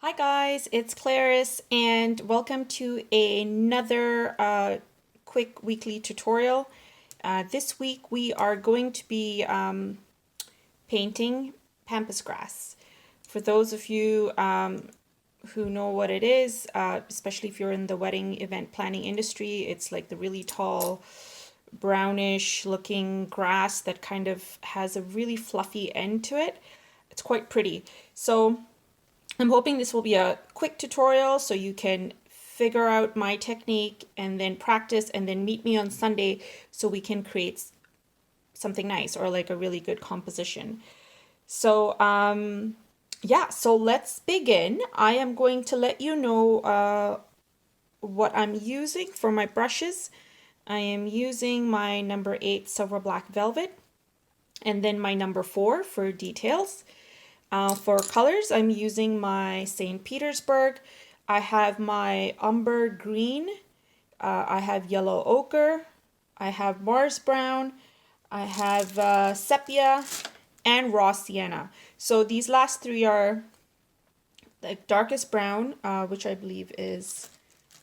Hi guys, it's Clarice and welcome to another quick weekly tutorial. This week we are going to be painting Pampas grass. For those of you who know what it is, especially if you're in the wedding event planning industry, it's like the really tall brownish looking grass that kind of has a really fluffy end to it. It's quite pretty. So I'm hoping this will be a quick tutorial so you can figure out my technique and then practice and then meet me on Sunday so we can create something nice or like a really good composition. So yeah, so let's begin. I am going to let you know what I'm using for my brushes. I am using my number 8 Silver Black Velvet and then my number 4 for details. For colors, I'm using my St. Petersburg. I have my umber green. I have yellow ochre. I have Mars brown. I have sepia and raw sienna. So these last three are the darkest brown, which I believe is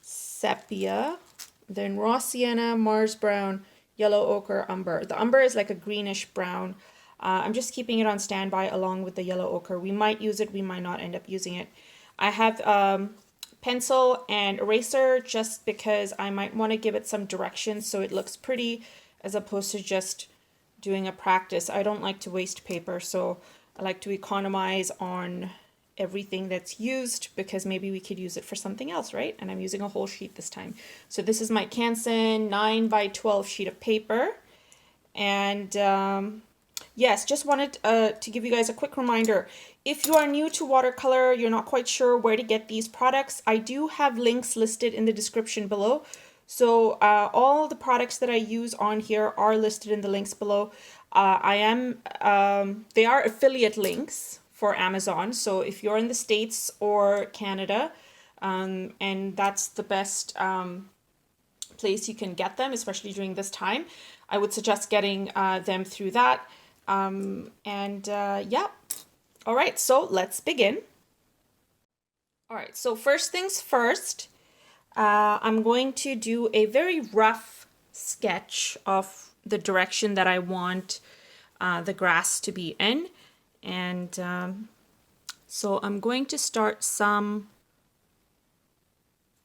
sepia. Then raw sienna, Mars brown, yellow ochre, umber. The umber is like a greenish brown. I'm just keeping it on standby along with the yellow ochre. We might use it, we might not end up using it. I have pencil and eraser just because I might want to give it some direction so it looks pretty as opposed to just doing a practice. I don't like to waste paper, so I like to economize on everything that's used because maybe we could use it for something else, right? And I'm using a whole sheet this time. So this is my Canson 9x12 sheet of paper. And yes, just wanted to give you guys a quick reminder. If you are new to watercolor, you're not quite sure where to get these products, I do have links listed in the description below. So all the products that I use on here are listed in the links below. They are affiliate links for Amazon. So if you're in the States or Canada, and that's the best place you can get them, especially during this time, I would suggest getting them through that. Yeah. All right, so let's begin. All right, so first things first, I'm going to do a very rough sketch of the direction that I want the grass to be in. And so I'm going to start some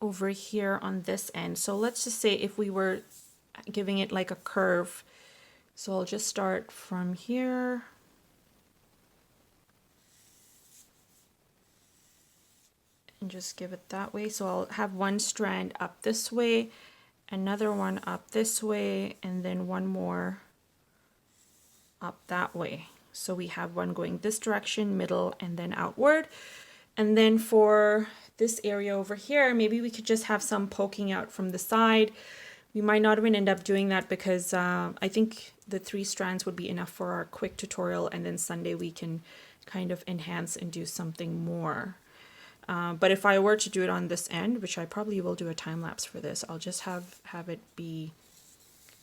over here on this end. So let's just say if we were giving it like a curve. So I'll just start from here. And just give it that way. So I'll have one strand up this way, another one up this way, and then one more up that way. So we have one going this direction, middle, and then outward. And then for this area over here, maybe we could just have some poking out from the side. We might not even end up doing that because I think the 3 strands would be enough for our quick tutorial, and then Sunday we can kind of enhance and do something more. But if I were to do it on this end, which I probably will do a time lapse for this, I'll just have it be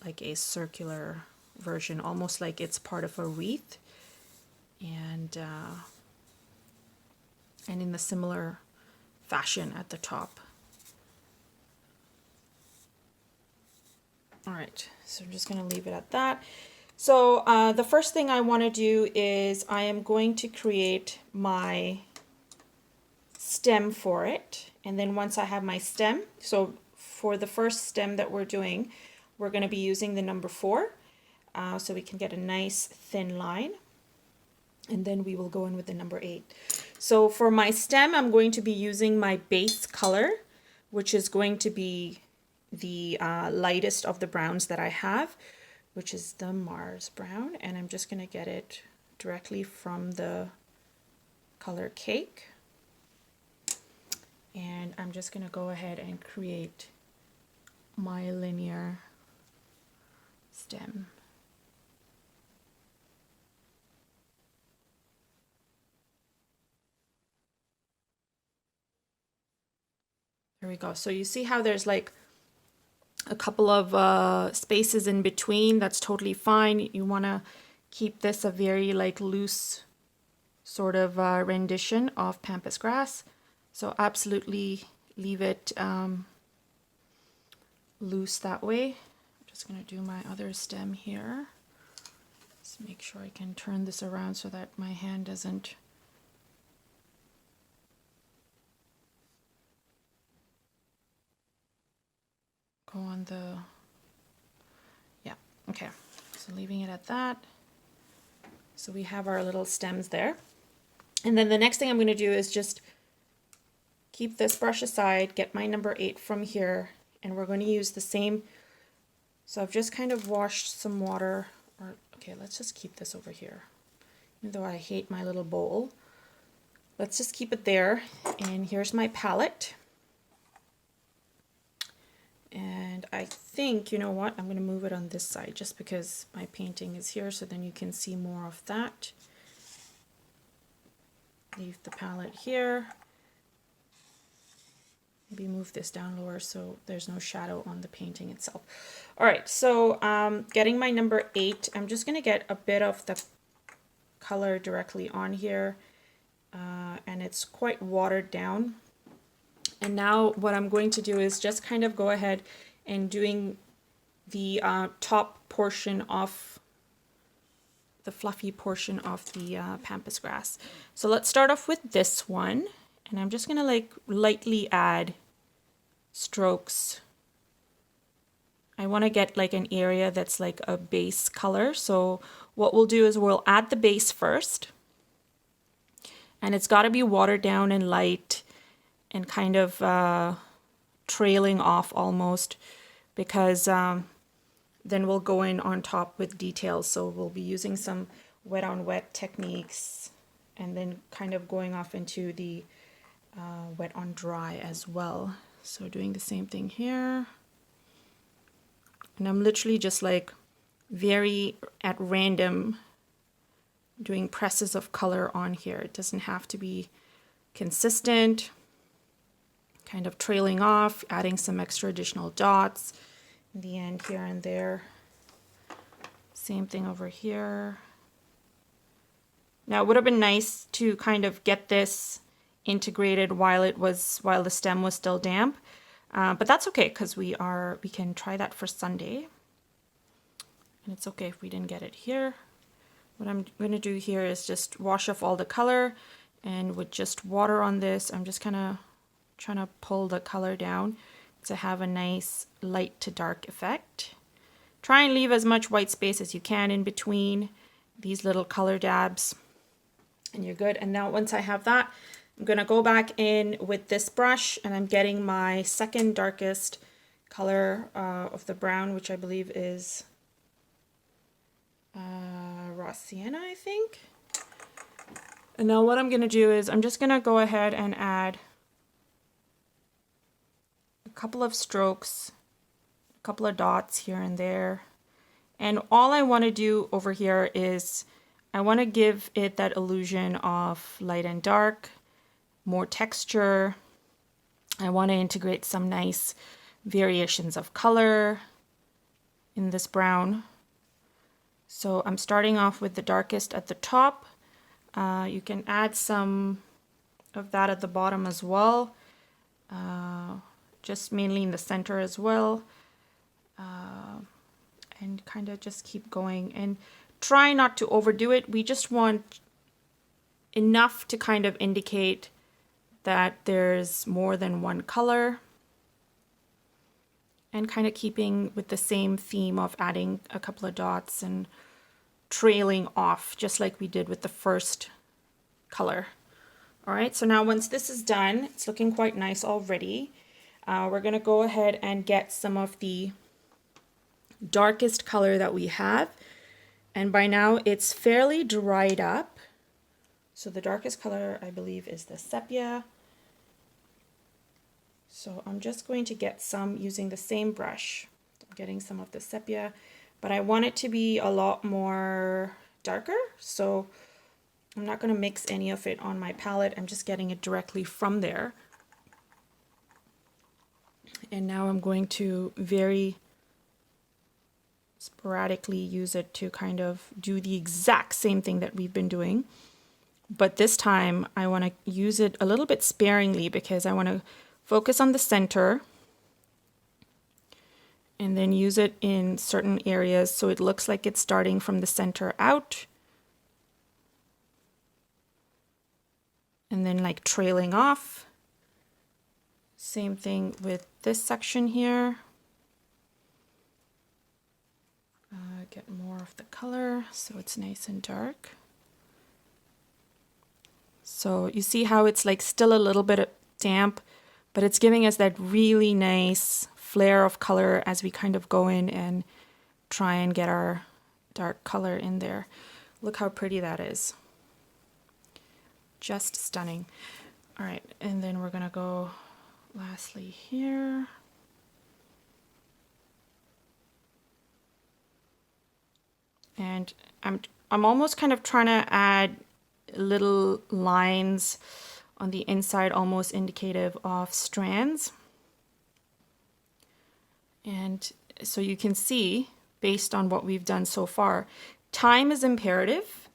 like a circular version, almost like it's part of a wreath, and in the similar fashion at the top. All right, so I'm just going to leave it at that. So the first thing I want to do is I am going to create my stem for it. And then once I have my stem, so for the first stem that we're doing, we're going to be using the number 4 so we can get a nice thin line. And then we will go in with the number 8. So for my stem, I'm going to be using my base color, which is going to be the lightest of the browns that I have, which is the Mars brown. And I'm just going to get it directly from the color cake. And I'm just going to go ahead and create my linear stem. There we go. So you see how there's like a couple of spaces in between. That's totally fine. You want to keep this a very like loose sort of rendition of Pampas grass. So absolutely leave it loose that way. I'm just going to do my other stem here. Let's make sure I can turn this around so that my hand doesn't go on the, yeah, okay. So leaving it at that. So we have our little stems there. And then the next thing I'm going to do is just keep this brush aside, get my number 8 from here, and we're going to use the same. So I've just kind of washed some water, or okay, let's just keep this over here. Even though I hate my little bowl, let's just keep it there. And here's my palette. And I think, you know what, I'm going to move it on this side just because my painting is here, so then you can see more of that. Leave the palette here. Maybe move this down lower so there's no shadow on the painting itself. All right, so getting my number 8, I'm just going to get a bit of the color directly on here, and it's quite watered down. And now what I'm going to do is just kind of go ahead and doing the top portion of the fluffy portion of the Pampas grass. So let's start off with this one, and I'm just gonna like lightly add strokes. I want to get like an area that's like a base color. So what we'll do is we'll add the base first, and it's got to be watered down and light and kind of trailing off almost, because then we'll go in on top with details. So we'll be using some wet on wet techniques and then kind of going off into the wet on dry as well. So doing the same thing here. And I'm literally just like very at random doing presses of color on here. It doesn't have to be consistent. Kind of trailing off, adding some extra additional dots in the end here and there. Same thing over here. Now it would have been nice to kind of get this integrated while the stem was still damp, but that's okay because we can try that for Sunday, and it's okay if we didn't get it here. What I'm going to do here is just wash off all the color, and with just water on this, I'm just kind of trying to pull the color down to have a nice light to dark effect. Try and leave as much white space as you can in between these little color dabs, and you're good. And now once I have that, I'm going to go back in with this brush, and I'm getting my second darkest color of the brown, which I believe is raw sienna, I think. And now what I'm going to do is I'm just going to go ahead and add a couple of strokes, a couple of dots here and there. And all I want to do over here is I want to give it that illusion of light and dark, more texture. I want to integrate some nice variations of color in this brown. So I'm starting off with the darkest at the top. You can add some of that at the bottom as well, just mainly in the center as well, and kind of just keep going and try not to overdo it. We just want enough to kind of indicate that there's more than one color, and kind of keeping with the same theme of adding a couple of dots and trailing off just like we did with the first color. All right, so now once this is done, it's looking quite nice already. We're going to go ahead and get some of the darkest color that we have, and by now it's fairly dried up. So the darkest color I believe is the sepia. So I'm just going to get some using the same brush. I'm getting some of the sepia, but I want it to be a lot more darker, so I'm not going to mix any of it on my palette. I'm just getting it directly from there. And now I'm going to very sporadically use it to kind of do the exact same thing that we've been doing but this time I want to use it a little bit sparingly because I want to focus on the center and then use it in certain areas so it looks like it's starting from the center out and then like trailing off. Same thing with this section here. Get more of the color so it's nice and dark. So you see how it's like still a little bit damp, but it's giving us that really nice flare of color as we kind of go in and try and get our dark color in there. Look how pretty that is. Just stunning. All right, and then we're gonna go lastly here. And I'm almost kind of trying to add little lines on the inside, almost indicative of strands. And so you can see, based on what we've done so far, time is imperative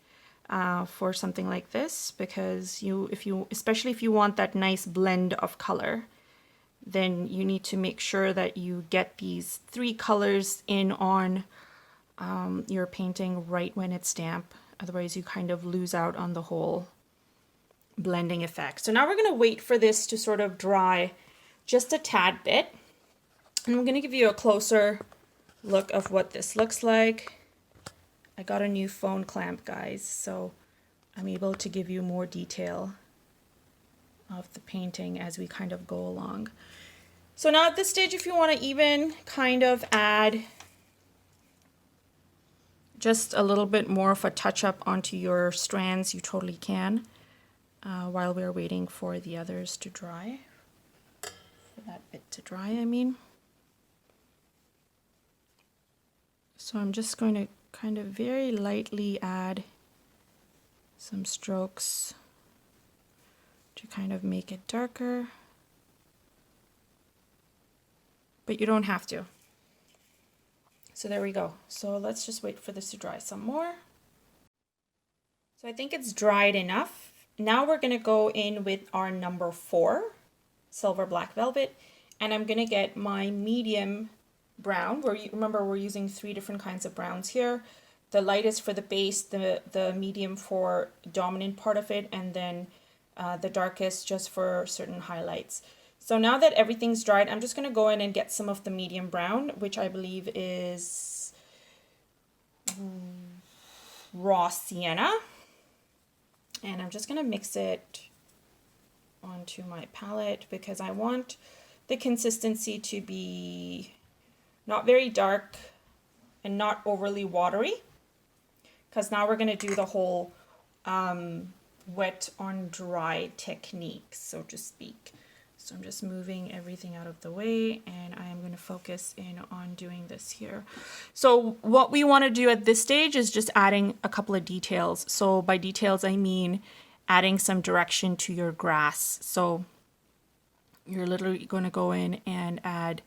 for something like this, because especially if you want that nice blend of color, then you need to make sure that you get these 3 colors in on your painting right when it's damp. Otherwise you kind of lose out on the whole blending effect. So now we're going to wait for this to sort of dry just a tad bit. And I'm going to give you a closer look of what this looks like. I got a new phone clamp, guys, so I'm able to give you more detail of the painting as we kind of go along. So now at this stage, if you want to even kind of add just a little bit more of a touch-up onto your strands, you totally can, while we're waiting for the others to dry. For that bit to dry, I mean. So I'm just going to kind of very lightly add some strokes to kind of make it darker. But you don't have to. So there we go. So let's just wait for this to dry some more. So I think it's dried enough. Now we're going to go in with our number 4, Silver Black Velvet, and I'm going to get my medium brown. Remember, we're using 3 different kinds of browns here. The lightest for the base, the medium for dominant part of it, and then the darkest just for certain highlights. So now that everything's dried, I'm just going to go in and get some of the medium brown, which I believe is raw sienna. And I'm just going to mix it onto my palette because I want the consistency to be not very dark and not overly watery. Because now we're going to do the whole wet on dry technique, so to speak. So I'm just moving everything out of the way and I am going to focus in on doing this here. So what we want to do at this stage is just adding a couple of details. So by details, I mean adding some direction to your grass. So you're literally going to go in and add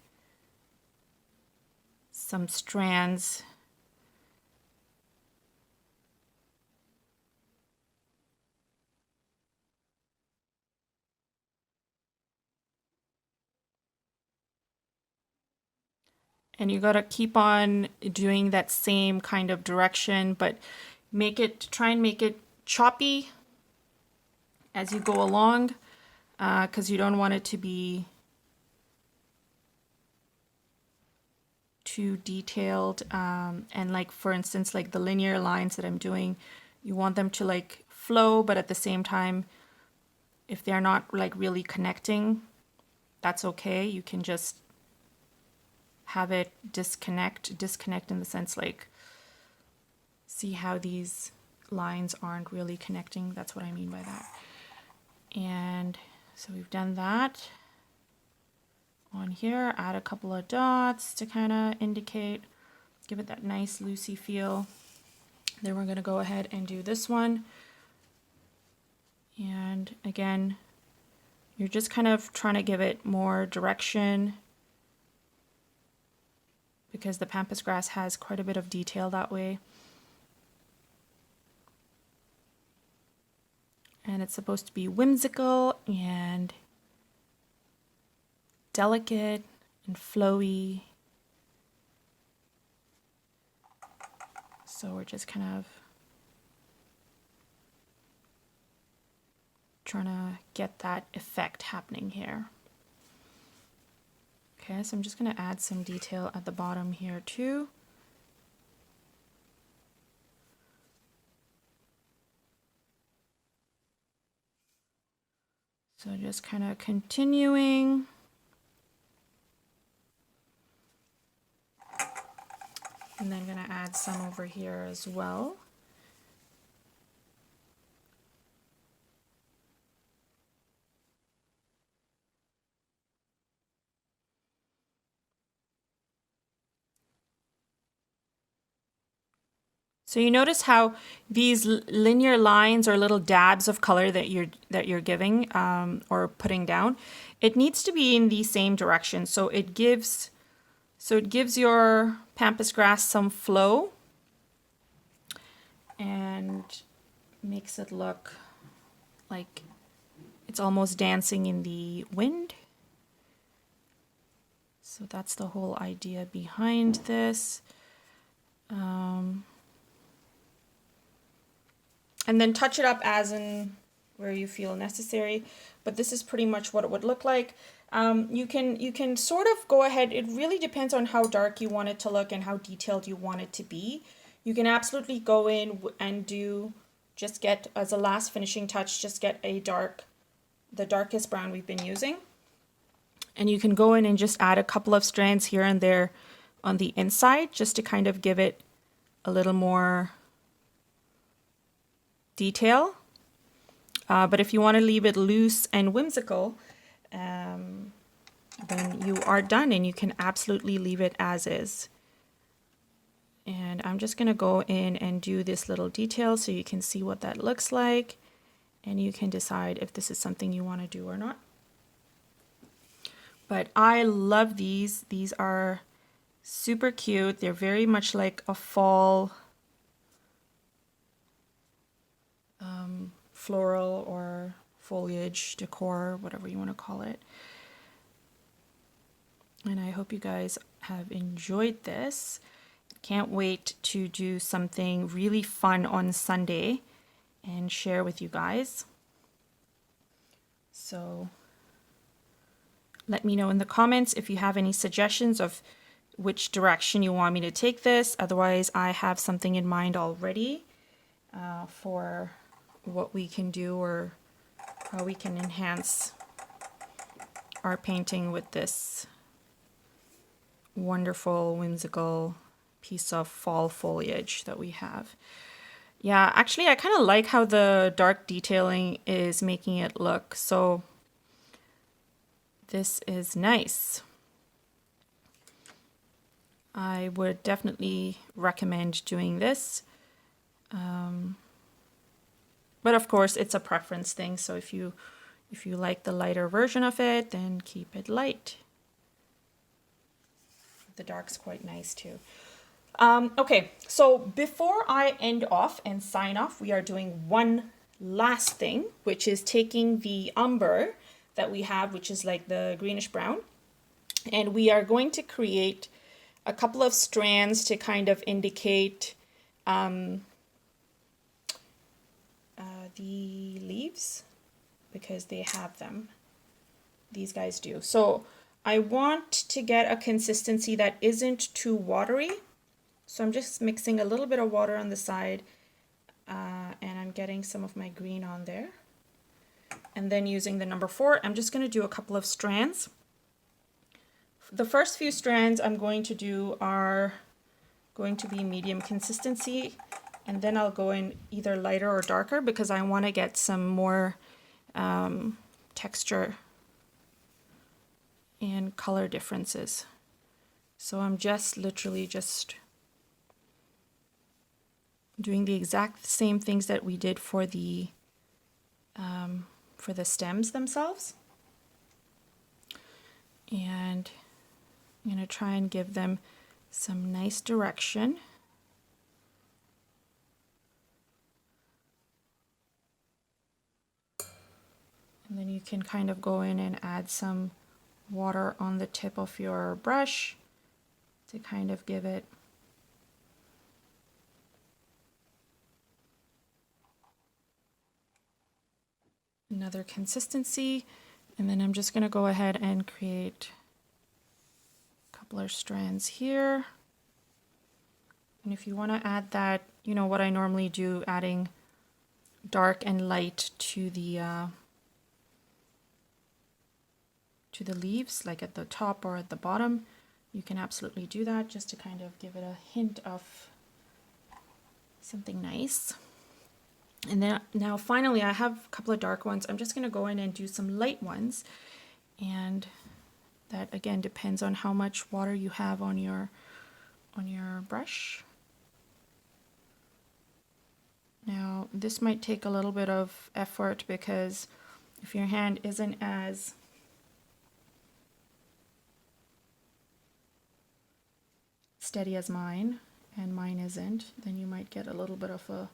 some strands . And you got to keep on doing that same kind of direction, but try and make it choppy as you go along, because you don't want it to be too detailed. And like, for instance, like the linear lines that I'm doing, you want them to like flow, but at the same time, if they're not like really connecting, that's okay. You can just have it disconnect in the sense like, see how these lines aren't really connecting. That's what I mean by that. And so we've done that on here. Add a couple of dots to kind of indicate, give it that nice loosey feel. Then we're going to go ahead and do this one. And again, you're just kind of trying to give it more direction, because the Pampas grass has quite a bit of detail that way. And it's supposed to be whimsical and delicate and flowy. So we're just kind of trying to get that effect happening here. Okay, so I'm just going to add some detail at the bottom here too. So just kind of continuing. And then I'm going to add some over here as well. So you notice how these linear lines or little dabs of color that you're giving or putting down, it needs to be in the same direction. So it gives your pampas grass some flow and makes it look like it's almost dancing in the wind. So that's the whole idea behind this. And then touch it up as in where you feel necessary. But this is pretty much what it would look like. You can sort of go ahead. It really depends on how dark you want it to look and how detailed you want it to be. You can absolutely go in and just get, as a last finishing touch, just get the darkest brown we've been using. And you can go in and just add a couple of strands here and there on the inside just to kind of give it a little more detail. But if you want to leave it loose and whimsical, then you are done and you can absolutely leave it as is. And I'm just going to go in and do this little detail so you can see what that looks like. And you can decide if this is something you want to do or not. But I love these. These are super cute. They're very much like a fall floral or foliage decor, whatever you want to call it. And I hope you guys have enjoyed this. Can't wait to do something really fun on Sunday and share with you guys. So let me know in the comments if you have any suggestions of which direction you want me to take this. Otherwise, I have something in mind already for what we can do or how we can enhance our painting with this wonderful, whimsical piece of fall foliage that we have. Yeah, actually, I kind of like how the dark detailing is making it look. So this is nice. I would definitely recommend doing this. But of course, it's a preference thing. So if you like the lighter version of it, then keep it light. The dark's quite nice too. Okay, so before I end off and sign off, we are doing one last thing, which is taking the umber that we have, which is like the greenish brown, and we are going to create a couple of strands to kind of indicate the leaves, because they have them. These guys do. So I want to get a consistency that isn't too watery. So I'm just mixing a little bit of water on the side and I'm getting some of my green on there. And then using the number 4, I'm just going to do a couple of strands. The first few strands I'm going to do are going to be medium consistency, and then I'll go in either lighter or darker because I want to get some more texture and color differences. So I'm just literally just doing the exact same things that we did for the stems themselves. And I'm going to try and give them some nice direction. And then you can kind of go in and add some water on the tip of your brush to kind of give it another consistency. And then I'm just going to go ahead and create a couple of strands here. And if you want to add that, you know what I normally do, adding dark and light to the leaves, like at the top or at the bottom, you can absolutely do that just to kind of give it a hint of something nice. And then now finally I have a couple of dark ones. I'm just going to go in and do some light ones, and that again depends on how much water you have on your brush. Now this might take a little bit of effort because if your hand isn't as steady as mine, and mine isn't, then you might get a little bit of a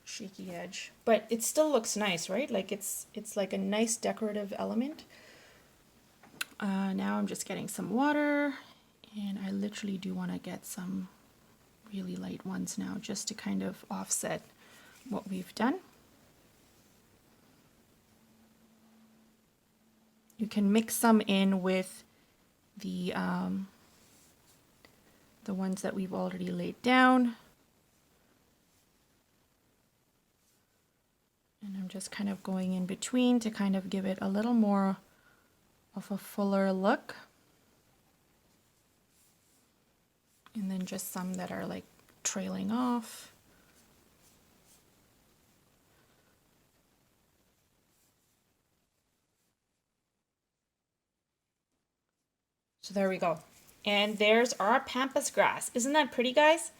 shaky edge, but it still looks nice, right? Like it's like a nice decorative element. Now I'm just getting some water, and I literally do want to get some really light ones now just to kind of offset what we've done. You can mix some in with the ones that we've already laid down. And I'm just kind of going in between to kind of give it a little more of a fuller look. And then just some that are like trailing off. So there we go. And there's our Pampas grass. Isn't that pretty, guys?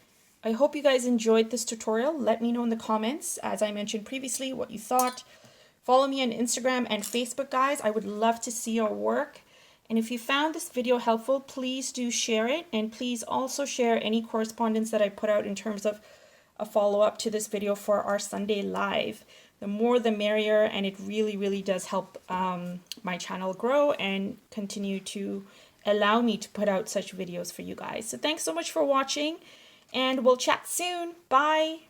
I hope you guys enjoyed this tutorial. Let me know in the comments, as I mentioned previously, what you thought. Follow me on Instagram and Facebook, guys. I would love to see your work. And if you found this video helpful, please do share it. And please also share any correspondence that I put out in terms of a follow-up to this video for our Sunday live. The more the merrier, and it really, really does help my channel grow and continue to allow me to put out such videos for you guys. So thanks so much for watching, and we'll chat soon. Bye.